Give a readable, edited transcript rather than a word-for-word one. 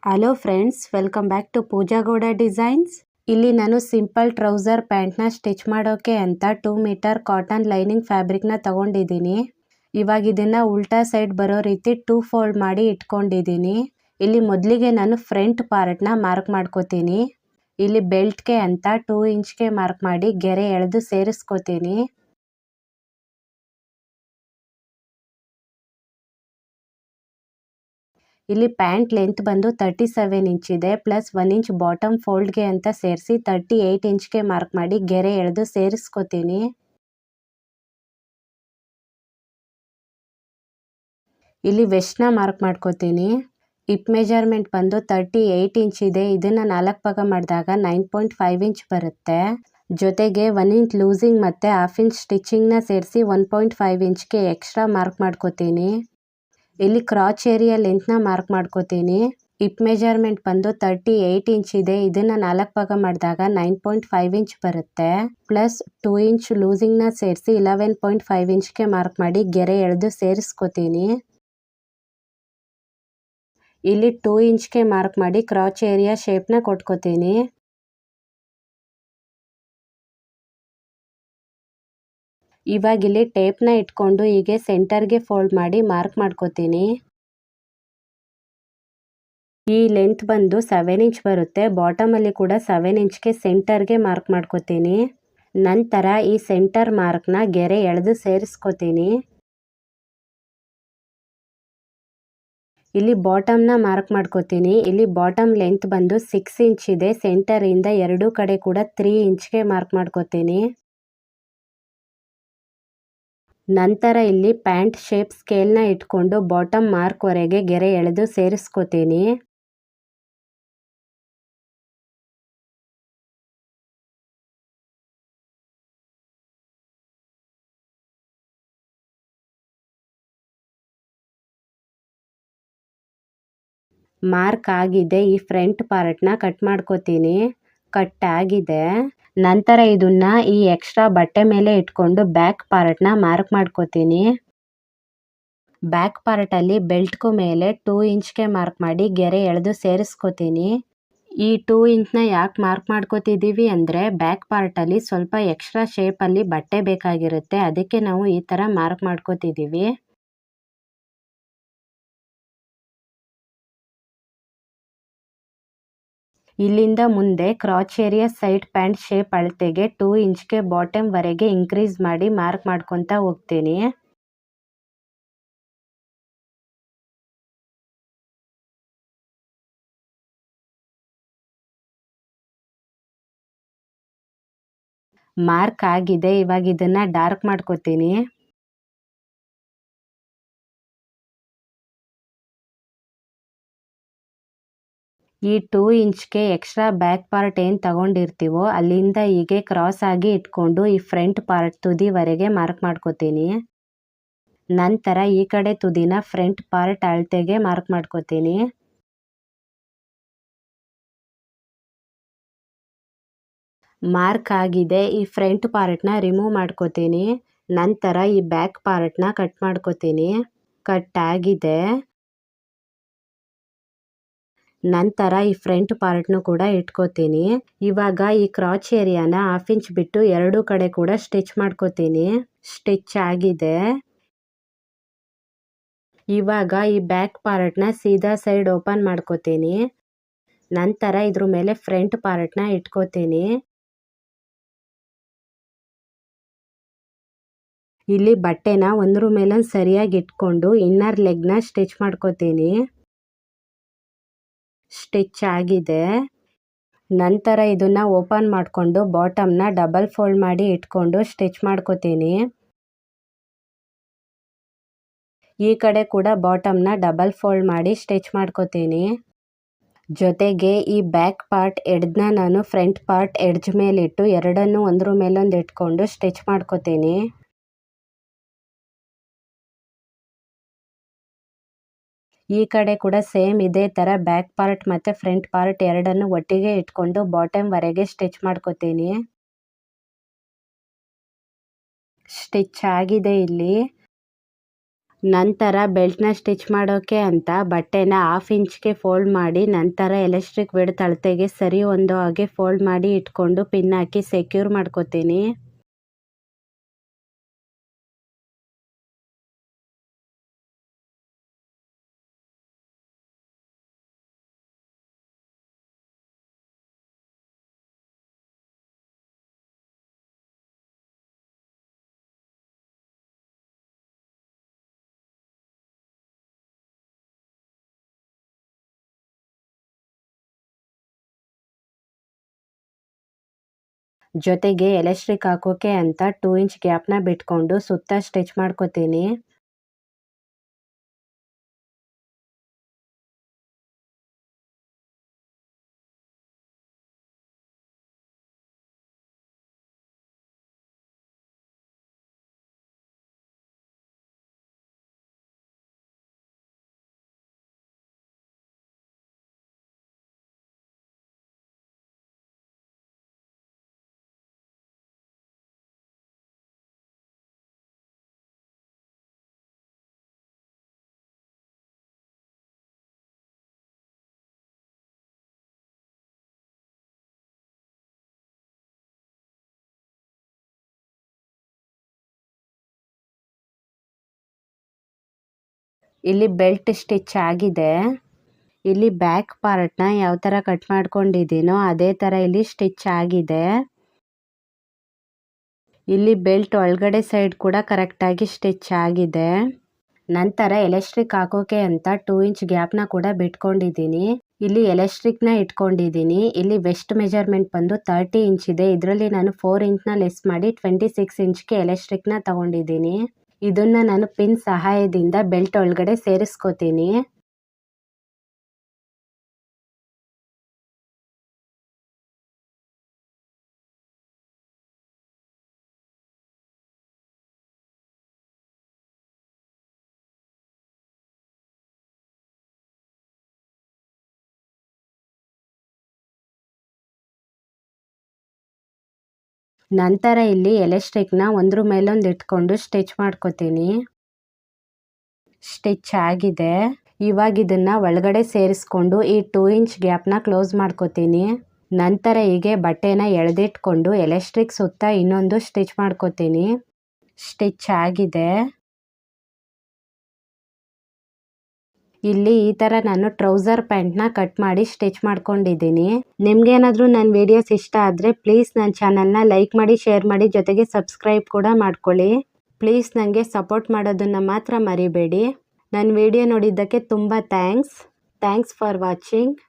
Hello friends, welcome back to Pooja Gowda designs. ಇಲ್ಲಿ ನಾನು simple trouser ಪ್ಯಾಂಟ್ನ stitch ಮಾಡೋಕೆ ಅಂತ 2 ಮೀಟರ್ ಕಾಟನ್ ಲೈನಿಂಗ್ ಫ್ಯಾಬ್ರಿಕ್ನ ತಗೊಂಡಿದ್ದೀನಿ. ಇವಾಗ ಇದನ್ನು ಉಲ್ಟಾ ಸೈಡ್ ಬರೋ ರೀತಿ 2 ಫೋಲ್ಡ್ ಮಾಡಿ ಇಟ್ಕೊಂಡಿದ್ದೀನಿ. ಇಲ್ಲಿ ಮೊದಲಿಗೆ ನಾನು ಫ್ರಂಟ್ ಪಾರ್ಟ್ನ ಮಾರ್ಕ್ ಮಾಡ್ಕೋತೀನಿ. ಇಲ್ಲಿ ಬೆಲ್ಟ್ಗೆ ಅಂತ 2 ಇಂಚ್ಗೆ ಮಾರ್ಕ್ ಮಾಡಿ ಗೆರೆ ಎಳೆದು ಸೇರಿಸ್ಕೋತೀನಿ. ಇಲ್ಲಿ ಪ್ಯಾಂಟ್ ಲೆಂತ್ ಬಂದು 37 ಇಂಚ್ ಇದೆ, ಪ್ಲಸ್ 1 ಇಂಚ್ ಬಾಟಮ್ ಫೋಲ್ಡ್ಗೆ ಅಂತ ಸೇರಿಸಿ 38 ಇಂಚ್ಗೆ ಮಾರ್ಕ್ ಮಾಡಿ ಗೆರೆ ಎಳೆದು ಸೇರಿಸ್ಕೋತೀನಿ. ಇಲ್ಲಿ ವೆಸ್ಟ್ನ ಮಾರ್ಕ್ ಮಾಡ್ಕೋತೀನಿ. ಹಿಪ್ ಮೆಜರ್ಮೆಂಟ್ ಬಂದು 38 ಇಂಚ್ ಇದೆ. ಇದನ್ನು 4 ಭಾಗ ಮಾಡಿದಾಗ 9.5 ಇಂಚ್ ಬರುತ್ತೆ. ಜೊತೆಗೆ 1 ಇಂಚ್ ಲೂಸಿಂಗ್ ಮತ್ತು 1/2 ಇಂಚ್ ಸ್ಟಿಚಿಂಗ್ನ ಸೇರಿಸಿ 1.5 ಇಂಚ್ಗೆ ಎಕ್ಸ್ಟ್ರಾ ಮಾರ್ಕ್ ಮಾಡ್ಕೋತೀನಿ. ಇಲ್ಲಿ ಕ್ರಾಚ್ ಏರಿಯಾ ಲೆಂತ್ನ ಮಾರ್ಕ್ ಮಾಡ್ಕೋತೀನಿ. ಹಿಪ್ ಮೆಜರ್ಮೆಂಟ್ ಬಂದು 38 ಇಂಚ್ ಇದೆ. ಇದನ್ನು 4 ಭಾಗ ಮಾಡಿದಾಗ 9.5 ಇಂಚ್ ಬರುತ್ತೆ. ಪ್ಲಸ್ 2 ಇಂಚ್ ಲೂಸಿಂಗ್ನ ಸೇರಿಸಿ 11.5 ಇಂಚ್ಗೆ ಮಾರ್ಕ್ ಮಾಡಿ ಗೆರೆ ಎಳೆದು ಸೇರಿಸ್ಕೋತೀನಿ. ಇಲ್ಲಿ 2 ಇಂಚ್ಗೆ ಮಾರ್ಕ್ ಮಾಡಿ ಕ್ರಾಚ್ ಏರಿಯಾ ಶೇಪ್ನ ಕೊಟ್ಕೋತೀನಿ. ಇವಾಗ ಇಲ್ಲಿ ಟೇಪ್ನ ಇಟ್ಕೊಂಡು ಹೀಗೆ ಸೆಂಟರ್ಗೆ ಫೋಲ್ಡ್ ಮಾಡಿ ಮಾರ್ಕ್ ಮಾಡ್ಕೋತೀನಿ. ಈ ಲೆಂತ್ ಬಂದು 7 ಇಂಚ್ ಬರುತ್ತೆ. ಬಾಟಮಲ್ಲಿ ಕೂಡ 7 ಇಂಚ್ಗೆ ಸೆಂಟರ್ಗೆ ಮಾರ್ಕ್ ಮಾಡ್ಕೋತೀನಿ. ನಂತರ ಈ ಸೆಂಟರ್ ಮಾರ್ಕ್ನ ಗೆರೆ ಎಳೆದು ಸೇರಿಸ್ಕೋತೀನಿ. ಇಲ್ಲಿ ಬಾಟಮ್ನ ಮಾರ್ಕ್ ಮಾಡ್ಕೋತೀನಿ. ಇಲ್ಲಿ ಬಾಟಮ್ ಲೆಂತ್ ಬಂದು 6 ಇಂಚ್ ಇದೆ. ಸೆಂಟರಿಂದ ಎರಡೂ ಕಡೆ ಕೂಡ 3 ಇಂಚ್ಗೆ ಮಾರ್ಕ್ ಮಾಡ್ಕೋತೀನಿ. ನಂತರ ಇಲ್ಲಿ ಪ್ಯಾಂಟ್ ಶೇಪ್ ಸ್ಕೇಲ್ನ ಇಟ್ಕೊಂಡು ಬಾಟಮ್ ಮಾರ್ಕ್ವರೆಗೆ ಗೆರೆ ಎಳೆದು ಸೇರಿಸ್ಕೋತೀನಿ. ಮಾರ್ಕ್ ಆಗಿದೆ. ಈ ಫ್ರಂಟ್ ಪಾರ್ಟ್ನ ಕಟ್ ಮಾಡ್ಕೋತೀನಿ. ಕಟ್ ಆಗಿದೆ. ನಂತರ ಇದನ್ನ ಈ ಎಕ್ಸ್ಟ್ರಾ ಬಟ್ಟೆ ಮೇಲೆ ಇಟ್ಕೊಂಡು ಬ್ಯಾಕ್ ಪಾರ್ಟ್ನ ಮಾರ್ಕ್ ಮಾಡ್ಕೋತೀನಿ. ಬ್ಯಾಕ್ ಪಾರ್ಟಲ್ಲಿ ಬೆಲ್ಟ್ಗೂ ಮೇಲೆ 2 ಇಂಚ್ಗೆ ಮಾರ್ಕ್ ಮಾಡಿ ಗೆರೆ ಎಳೆದು ಸೇರಿಸ್ಕೋತೀನಿ. ಈ 2 ಇಂಚ್ನ ಯಾಕೆ ಮಾರ್ಕ್ ಮಾಡ್ಕೋತಿದ್ದೀವಿ ಅಂದರೆ ಬ್ಯಾಕ್ ಪಾರ್ಟಲ್ಲಿ ಸ್ವಲ್ಪ ಎಕ್ಸ್ಟ್ರಾ ಶೇಪಲ್ಲಿ ಬಟ್ಟೆ ಬೇಕಾಗಿರುತ್ತೆ. ಅದಕ್ಕೆ ನಾವು ಈ ಥರ ಮಾರ್ಕ್ ಮಾಡ್ಕೋತಿದ್ದೀವಿ. ಇಲ್ಲಿಂದ ಮುಂದೆ crouch area side pant shape ಅಳತೆಗೆ 2 ಇಂಚ್ಗೆ ಬಾಟಮ್ವರೆಗೆ ಇನ್ಕ್ರೀಸ್ ಮಾಡಿ ಮಾರ್ಕ್ ಮಾಡ್ಕೊತಾ ಹೋಗ್ತೀನಿ. ಮಾರ್ಕ್ ಆಗಿದೆ. ಇವಾಗ ಇದನ್ನ ಡಾರ್ಕ್ ಮಾಡ್ಕೋತೀನಿ. ಈ 2 ಇಂಚ್ಗೆ ಎಕ್ಸ್ಟ್ರಾ ಬ್ಯಾಕ್ ಪಾರ್ಟ್ ಏನು ತಗೊಂಡಿರ್ತೀವೋ ಅಲ್ಲಿಂದ ಹೀಗೆ ಕ್ರಾಸ್ ಆಗಿ ಇಟ್ಕೊಂಡು ಈ ಫ್ರಂಟ್ ಪಾರ್ಟ್ ತುದಿವರೆಗೆ ಮಾರ್ಕ್ ಮಾಡ್ಕೋತೀನಿ. ನಂತರ ಈ ಕಡೆ ತುದಿನ ಫ್ರಂಟ್ ಪಾರ್ಟ್ ಅಳತೆಗೆ ಮಾರ್ಕ್ ಮಾಡ್ಕೋತೀನಿ. ಮಾರ್ಕ್ ಆಗಿದೆ. ಈ ಫ್ರಂಟ್ ಪಾರ್ಟ್ನ ರಿಮೂವ್ ಮಾಡ್ಕೋತೀನಿ. ನಂತರ ಈ ಬ್ಯಾಕ್ ಪಾರ್ಟ್ನ ಕಟ್ ಮಾಡ್ಕೋತೀನಿ. ಕಟ್ ಆಗಿದೆ. ನಂತರ ಈ ಫ್ರಂಟ್ ಪಾರ್ಟ್ನು ಕೂಡ ಇಟ್ಕೋತೀನಿ. ಇವಾಗ ಈ ಕ್ರಾಚ್ ಏರಿಯಾನ 1/2 ಇಂಚ್ ಬಿಟ್ಟು ಎರಡೂ ಕಡೆ ಕೂಡ ಸ್ಟಿಚ್ ಮಾಡ್ಕೋತೀನಿ. ಸ್ಟಿಚ್ ಆಗಿದೆ. ಇವಾಗ ಈ ಬ್ಯಾಕ್ ಪಾರ್ಟ್ನ ಸೀದಾ ಸೈಡ್ ಓಪನ್ ಮಾಡ್ಕೋತೀನಿ. ನಂತರ ಇದ್ರ ಮೇಲೆ ಫ್ರಂಟ್ ಪಾರ್ಟ್ನ ಇಟ್ಕೋತೀನಿ. ಇಲ್ಲಿ ಬಟ್ಟೆನ ಒಂದ್ರ ಮೇಲೊಂದು ಸರಿಯಾಗಿ ಇಟ್ಕೊಂಡು ಇನ್ನರ್ ಲೆಗ್ನ ಸ್ಟಿಚ್ ಮಾಡ್ಕೋತೀನಿ. ಸ್ಟಿಚ್ ಆಗಿದೆ. ನಂತರ ಇದನ್ನ ಓಪನ್ ಮಾಡಿಕೊಂಡು ಬಾಟಮ್ನ ಡಬಲ್ ಫೋಲ್ಡ್ ಮಾಡಿ ಇಟ್ಕೊಂಡು ಸ್ಟಿಚ್ ಮಾಡ್ಕೋತೀನಿ. ಈ ಕಡೆ ಕೂಡ ಬಾಟಮ್ನ ಡಬಲ್ ಫೋಲ್ಡ್ ಮಾಡಿ ಸ್ಟಿಚ್ ಮಾಡ್ಕೋತೀನಿ. ಜೊತೆಗೆ ಈ ಬ್ಯಾಕ್ ಪಾರ್ಟ್ ಎಡ್ಜ್ನ ನಾನು ಫ್ರಂಟ್ ಪಾರ್ಟ್ ಎಡ್ಜ್ ಮೇಲಿಟ್ಟು ಎರಡನ್ನೂ ಒಂದ್ರ ಮೇಲೊಂದು ಇಟ್ಕೊಂಡು ಸ್ಟಿಚ್ ಮಾಡ್ಕೋತೀನಿ. ಈ ಕಡೆ ಕೂಡ ಸೇಮ್ ಇದೇ ಥರ ಬ್ಯಾಕ್ ಪಾರ್ಟ್ ಮತ್ತು ಫ್ರಂಟ್ ಪಾರ್ಟ್ ಎರಡನ್ನು ಒಟ್ಟಿಗೆ ಇಟ್ಕೊಂಡು ಬಾಟಮ್ವರೆಗೆ ಸ್ಟಿಚ್ ಮಾಡ್ಕೋತೀನಿ. ಸ್ಟಿಚ್ ಆಗಿದೆ. ಇಲ್ಲಿ ನಂತರ ಬೆಲ್ಟ್ನ ಸ್ಟಿಚ್ ಮಾಡೋಕ್ಕೆ ಅಂತ ಬಟ್ಟೆನ 1/2 ಇಂಚ್ಗೆ ಫೋಲ್ಡ್ ಮಾಡಿ ನಂತರ ಎಲಾಸ್ಟಿಕ್ ವಿಡ್ತ್ ಅಳತೆಗೆ ಸರಿ ಹೊಂದೋ ಹಾಗೆ ಫೋಲ್ಡ್ ಮಾಡಿ ಇಟ್ಕೊಂಡು ಪಿನ್ ಹಾಕಿ ಸೆಕ್ಯೂರ್ ಮಾಡ್ಕೋತೀನಿ. ಜೊತೆಗೆ ಎಲಾಸ್ಟಿಕ್ ಹಾಕೋಕೆ ಅಂತ 2 ಇಂಚ್ ಗ್ಯಾಪ್ನ ಬಿಟ್ಕೊಂಡು ಸುತ್ತ ಸ್ಟಿಚ್ ಮಾಡ್ಕೋತೀನಿ. ಇಲ್ಲಿ ಬೆಲ್ಟ್ ಸ್ಟಿಚ್ ಆಗಿದೆ. ಇಲ್ಲಿ ಬ್ಯಾಕ್ ಪಾರ್ಟ್ನ ಯಾವ ಥರ ಕಟ್ ಮಾಡ್ಕೊಂಡಿದ್ದೀನೋ ಅದೇ ಥರ ಇಲ್ಲಿ ಸ್ಟಿಚ್ ಆಗಿದೆ. ಇಲ್ಲಿ ಬೆಲ್ಟ್ ಒಳಗಡೆ ಸೈಡ್ ಕೂಡ ಕರೆಕ್ಟಾಗಿ ಸ್ಟಿಚ್ ಆಗಿದೆ. ನಂತರ ಎಲಾಸ್ಟಿಕ್ ಹಾಕೋಕೆ ಅಂತ 2 ಇಂಚ್ ಗ್ಯಾಪ್ನ ಕೂಡ ಬಿಟ್ಕೊಂಡಿದ್ದೀನಿ. ಇಲ್ಲಿ ಎಲಾಸ್ಟಿಕ್ನ ಇಟ್ಕೊಂಡಿದ್ದೀನಿ. ಇಲ್ಲಿ ವೆಸ್ಟ್ ಮೆಜರ್ಮೆಂಟ್ ಬಂದು 30 ಇಂಚ್ ಇದೆ. ಇದರಲ್ಲಿ ನಾನು 4 ಇಂಚ್ನ ಲೆಸ್ ಮಾಡಿ 26 ಇಂಚ್ಗೆ ಎಲಾಸ್ಟಿಕ್ನ ತಗೊಂಡಿದ್ದೀನಿ. ಇದನ್ನ ನಾನು ಪಿನ್ ಸಹಾಯದಿಂದ ಬೆಲ್ಟ್ ಒಳಗಡೆ ಸೇರಿಸ್ಕೋತೀನಿ. ನಂತರ ಇಲ್ಲಿ ಎಲಾಸ್ಟಿಕ್ನ ಒಂದ್ರ ಮೇಲೊಂದು ಇಟ್ಕೊಂಡು ಸ್ಟಿಚ್ ಮಾಡ್ಕೋತೀನಿ. ಸ್ಟಿಚ್ ಆಗಿದೆ. ಇವಾಗ ಇದನ್ನ ಒಳಗಡೆ ಸೇರಿಸ್ಕೊಂಡು ಈ 2 ಇಂಚ್ ಗ್ಯಾಪ್ನ ಕ್ಲೋಸ್ ಮಾಡ್ಕೋತೀನಿ. ನಂತರ ಹೀಗೆ ಬಟ್ಟೆನ ಎಳೆದಿಟ್ಕೊಂಡು ಎಲಾಸ್ಟಿಕ್ ಸುತ್ತ ಇನ್ನೊಂದು ಸ್ಟಿಚ್ ಮಾಡ್ಕೋತೀನಿ. ಸ್ಟಿಚ್ ಆಗಿದೆ. ಇಲ್ಲಿ ಈ ಥರ ನಾನು ಟ್ರೌಸರ್ ಪ್ಯಾಂಟ್ನ ಕಟ್ ಮಾಡಿ ಸ್ಟಿಚ್ ಮಾಡ್ಕೊಂಡಿದ್ದೀನಿ. ನಿಮ್ಗೇನಾದರೂ ನನ್ನ ವಿಡಿಯೋಸ್ ಇಷ್ಟ ಆದರೆ ಪ್ಲೀಸ್ ನನ್ನ ಚಾನಲ್ನ ಲೈಕ್ ಮಾಡಿ, ಶೇರ್ ಮಾಡಿ, ಜೊತೆಗೆ ಸಬ್ಸ್ಕ್ರೈಬ್ ಕೂಡ ಮಾಡ್ಕೊಳ್ಳಿ. ಪ್ಲೀಸ್ ನನಗೆ ಸಪೋರ್ಟ್ ಮಾಡೋದನ್ನು ಮಾತ್ರ ಮರಿಬೇಡಿ. ನನ್ನ ವಿಡಿಯೋ ನೋಡಿದ್ದಕ್ಕೆ ತುಂಬ ಥ್ಯಾಂಕ್ಸ್ ಫಾರ್ ವಾಚಿಂಗ್.